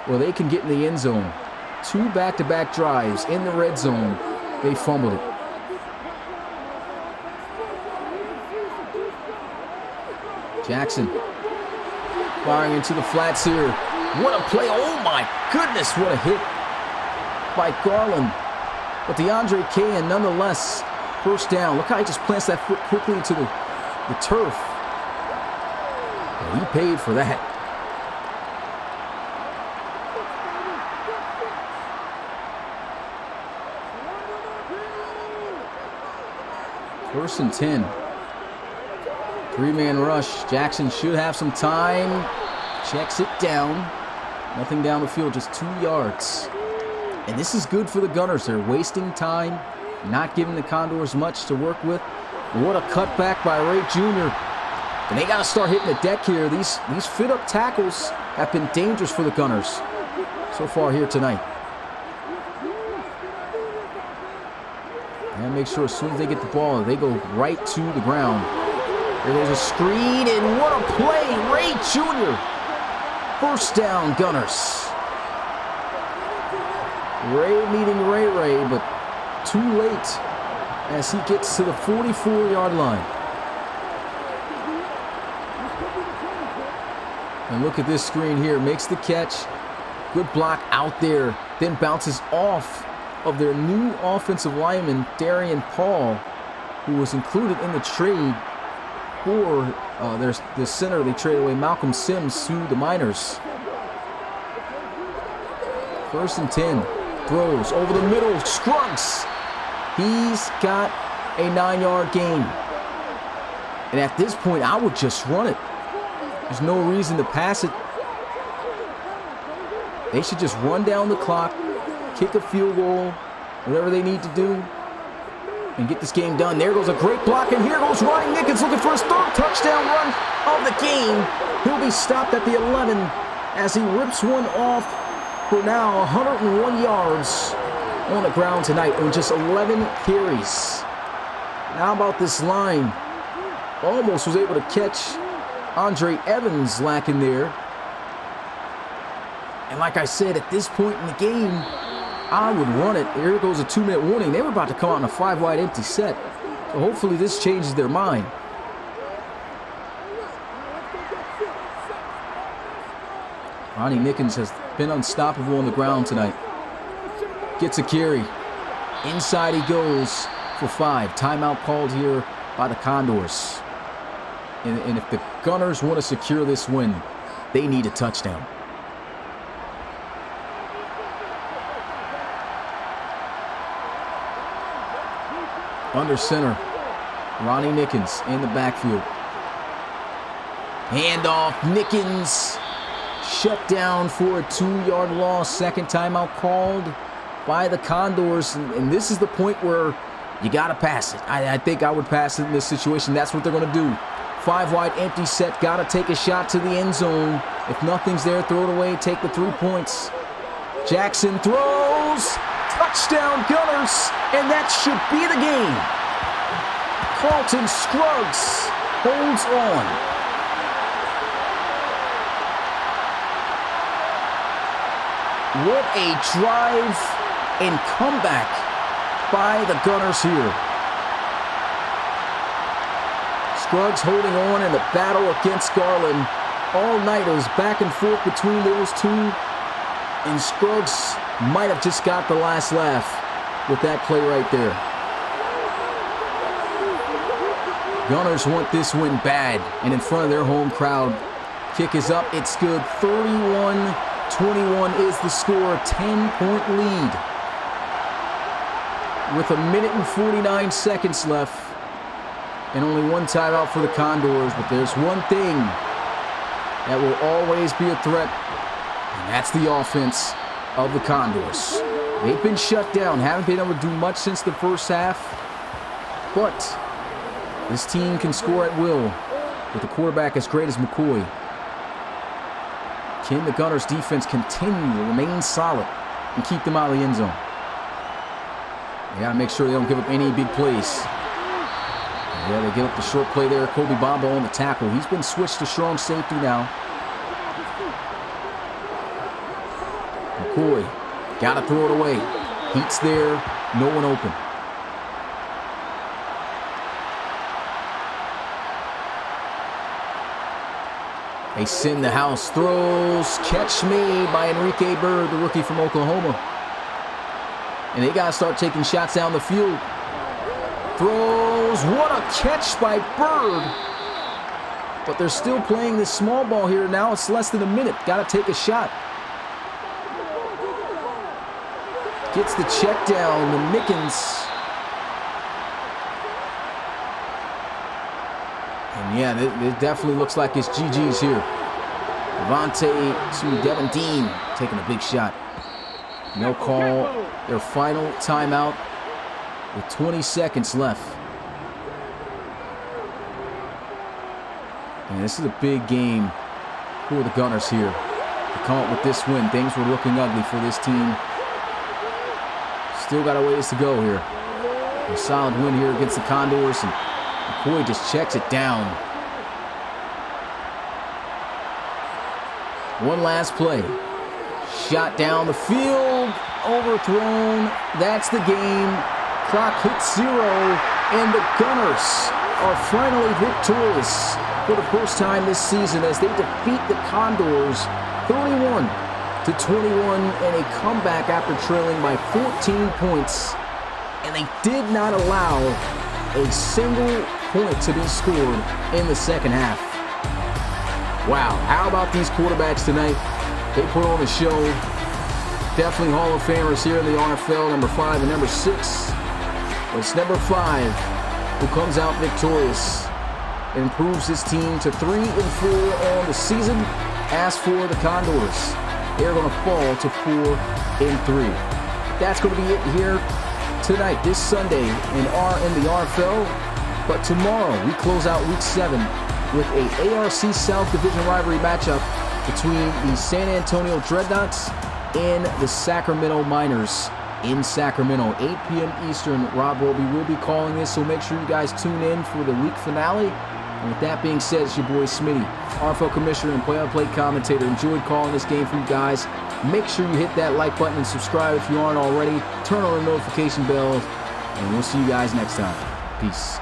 where they can get in the end zone. 2 back-to-back drives in the red zone. They fumbled it. Jackson firing into the flats here. What a play. Oh my goodness, what a hit by Garland. But DeAndre Cahan nonetheless, 1st down. Look how he just plants that foot quickly into the turf. And he paid for that. First and 10. Three-man rush. Jackson should have some time. Checks it down. Nothing down the field, just 2 yards. And this is good for the Gunners. They're wasting time, not giving the Condors much to work with. What a cutback by Ray Jr. And they got to start hitting the deck here. These fit-up tackles have been dangerous for the Gunners so far here tonight. And make sure as soon as they get the ball, they go right to the ground. There goes a screen, and what a play! Ray Jr. First down, Gunners. Ray meeting Ray, but too late as he gets to the 44-yard line. And look at this screen here. Makes the catch. Good block out there. Then bounces off of their new offensive lineman, Darian Paul, who was included in the trade for the center. They traded away Malcolm Sims to the Miners. First and 10. Throws over the middle. Scruggs. He's got a 9-yard gain. And at this point, I would just run it. There's no reason to pass it. They should just run down the clock, kick a field goal, whatever they need to do, and get this game done. There goes a great block, and here goes Ronnie Nickens looking for his third touchdown run of the game. He'll be stopped at the 11 as he rips one off for now 101 yards on the ground tonight on just 11 carries. How about this line? Almost was able to catch Andre Evans lacking there. And like I said, at this point in the game, I would run it. Here goes a 2-minute warning. They were about to come out in a 5-wide empty set. So hopefully this changes their mind. Ronnie Nickens has been unstoppable on the ground tonight. Gets a carry. Inside he goes for 5. Timeout called here by the Condors. And if the Gunners want to secure this win, they need a touchdown. Under center, Ronnie Nickens in the backfield. Handoff, Nickens shut down for a 2-yard loss. Second timeout called by the Condors. And this is the point where you got to pass it. I think I would pass it in this situation. That's what they're going to do. 5-wide empty set. Got to take a shot to the end zone. If nothing's there, throw it away. Take the 3 points. Jackson throws. Touchdown, Gunners. And that should be the game. Carlton Scruggs holds on. What a drive and comeback by the Gunners here. Scruggs holding on in the battle against Garland all night. It was back and forth between those two, and Scruggs might have just got the last laugh with that play right there. Gunners want this win bad, and in front of their home crowd. Kick is up, it's good. 31-21 is the score, 10-point lead. With 1 minute and 49 seconds left, and only one timeout for the Condors. But there's one thing that will always be a threat, and that's the offense of the Condors. They've been shut down, haven't been able to do much since the first half, but this team can score at will with a quarterback as great as McCoy. Can the Gunners defense continue to remain solid and keep them out of the end zone? They got to make sure they don't give up any big plays. Yeah, they get up the short play there. Kobe Bombo on the tackle. He's been switched to strong safety now. McCoy, got to throw it away. Heat's there, no one open. They send the house, throws, catch me by Enrique Bird, the rookie from Oklahoma. And they got to start taking shots down the field. Throws, what a catch by Bird. But they're still playing this small ball here. Now it's less than a minute. Got to take a shot. Gets the check down to Nickens. And yeah, it definitely looks like it's GG's here. Devontae to Devin Dean taking a big shot. No call. Their final timeout with 20 seconds left. And this is a big game for the Gunners here. To come up with this win, things were looking ugly for this team. Still got a ways to go here. A solid win here against the Condors, and McCoy just checks it down. One last play. Shot down the field, overthrown. That's the game. Clock hits 0, and the Gunners are finally victorious for the first time this season as they defeat the Condors 31-21 in a comeback after trailing by 14 points. And they did not allow a single point to be scored in the second half. Wow, how about these quarterbacks tonight? They put on a show. Definitely Hall of Famers here in the RFL, number 5 and number 6. But it's number 5 who comes out victorious and improves his team to 3-4 on the season. As for the Condors, they're going to fall to 4-3. That's going to be it here tonight, this Sunday in the RFL. But tomorrow we close out Week 7 with a ARC South Division rivalry matchup between the San Antonio Dreadnoughts and the Sacramento Miners in Sacramento. 8 p.m. Eastern. Rob Roby will be calling this, so make sure you guys tune in for the week finale. And with that being said, it's your boy Smitty, RFL Commissioner and play-on-play commentator. Enjoyed calling this game for you guys. Make sure you hit that like button and subscribe if you aren't already. Turn on the notification bell, and we'll see you guys next time. Peace.